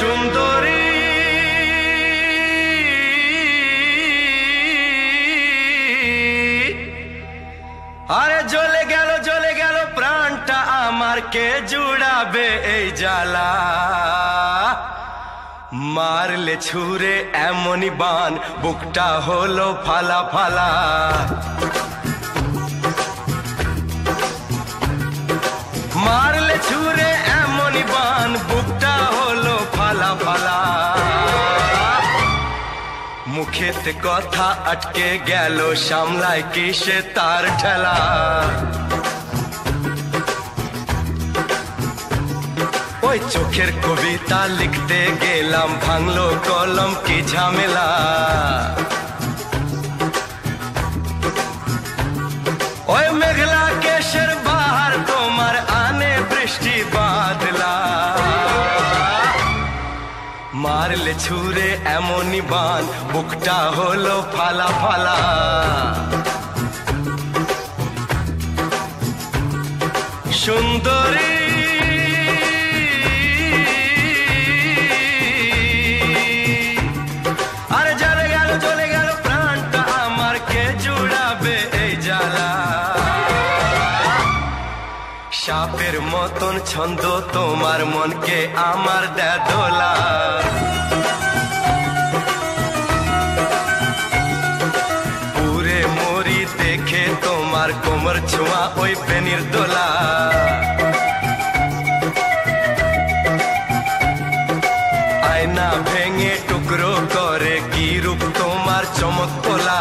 সুন্দরী আরে জ্বলে গেল প্রাণটা আমার, কে জুড়াবে এই জ্বালা? মারলে ছুরে এমনই বান, বুকটা হলো ফালা ফালা। মারলে ছুরে এমনই বান, বুকটা হলো ফালা ফালা। মুখেতে কথা আটকে গেল, সামলায় কিসে তার ঠেলা? ওই চোখের কবিতা লিখতে গেলাম, ভাঙলো কলম কি ঝামেলা। ওই মেঘলা কেশের বাহার তোমার আনে বৃষ্টি বাদলা। মারলে ছুরে এমনই বান, বুকটা হলো ফালা ফালা। সুন্দরী আরে জ্বলে গেল প্রাণটা আমার, কে জুড়াবে এই জ্বালা? সাপের মতন ছন্দ তোমার, মনকে আমার দেয় দোলা। পুরে মরি দেখে তোমার, কোমর ছোঁয়া ওই বেনির দোলা। আয়না ভেঙে টুকরো করে, কি রূপ তোমার চমক তোলা।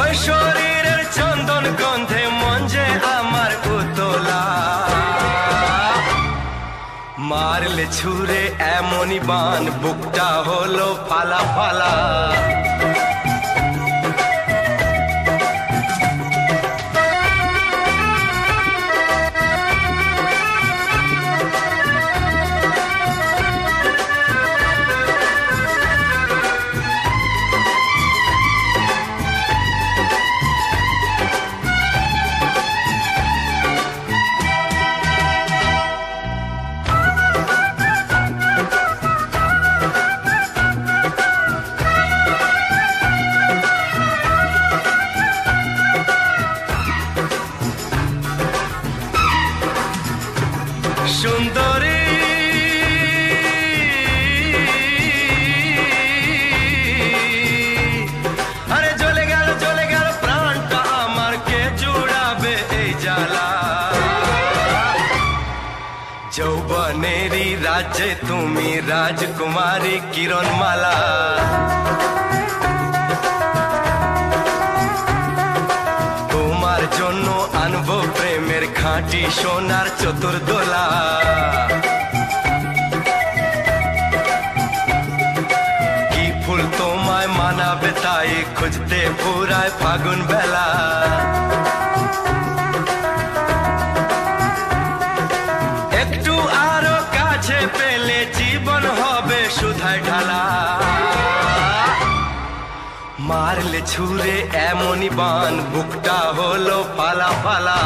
ওই শরীরের চন্দন গন্ধে মন যে আমার উতলা। মারলে ছুরে এমনই বান, বুকটা হলো ফালা ফালা। সুন্দরী আরে জ্বলে গেল প্রাণটা আমার, কে জুড়াবে এই জ্বালা? যৌবনেরই রাজ্যে তুমি রাজকুমারী কিরণমালা। তোমার জন্য আনবো প্রেমের খাঁটি সোনার চতুর্দোলা। কি ফুল তোমায় মানাবে তাই খুঁজতে পুরায় ফাগুন বেলা। একটু আরো কাছে পেলে জীবন হবে সুধায় ঢালা। মারলে ছুরে এমনই বান, বুকটা হলো ফালা ফালা।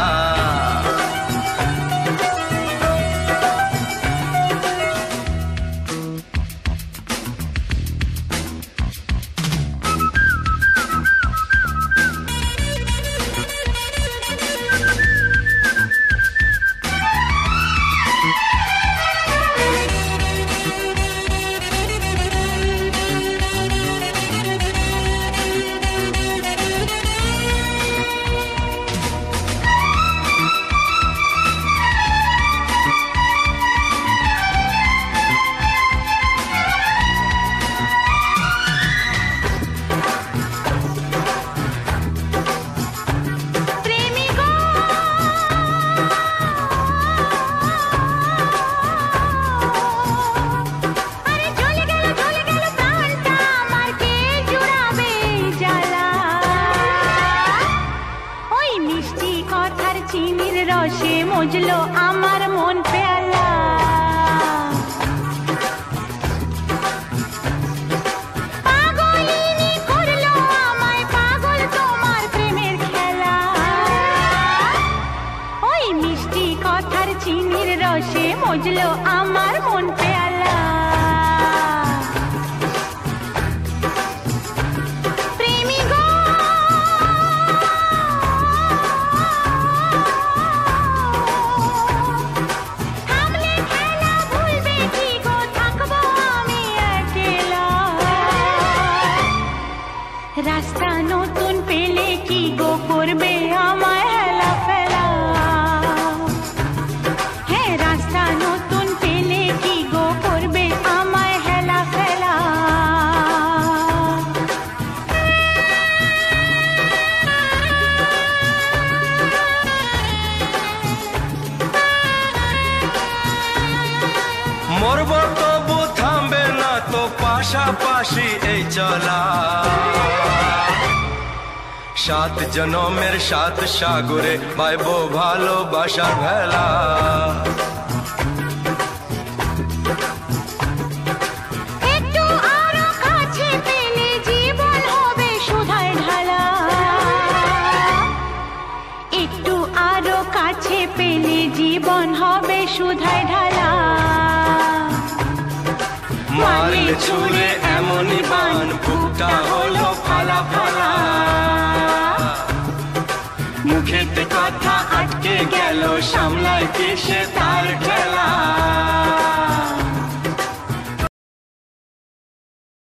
রসে মজলো আমার মন পেয়ালা। পাগলিনী করলো আমায় পাগল তোমার প্রেমের খেলা। ওই মিষ্টি কথা চিনির রসে মজলো আমার মন পেয়ালা প্রেমী গো থামলে খেলা ভুলবে কি গো থাকবো আমি একলা রাস্তা নতুন পেলে কি গো করবে আমায় হেলা ফেলা হ্যাঁ রাস্তা নতুন পেলে কি গো করবে আমায় হেলা ফেলা মরব তবু থামবে না তো পাশাপাশি এই চলা সাত জনমের সাত সাগরে পাইব ভালোবাসার ভেলা একটু আরো কাছে পেলে জীবন হবে সুধায় ঢালা একটু আরো কাছে পেলে জীবন হবে সুধায় ঢালা মারলে ছুঁড়ে এমনই বান বুকটা হলো ফালা ফালা মুখেতে কথা আটকে গেল সামলায় কিসে তার খেলা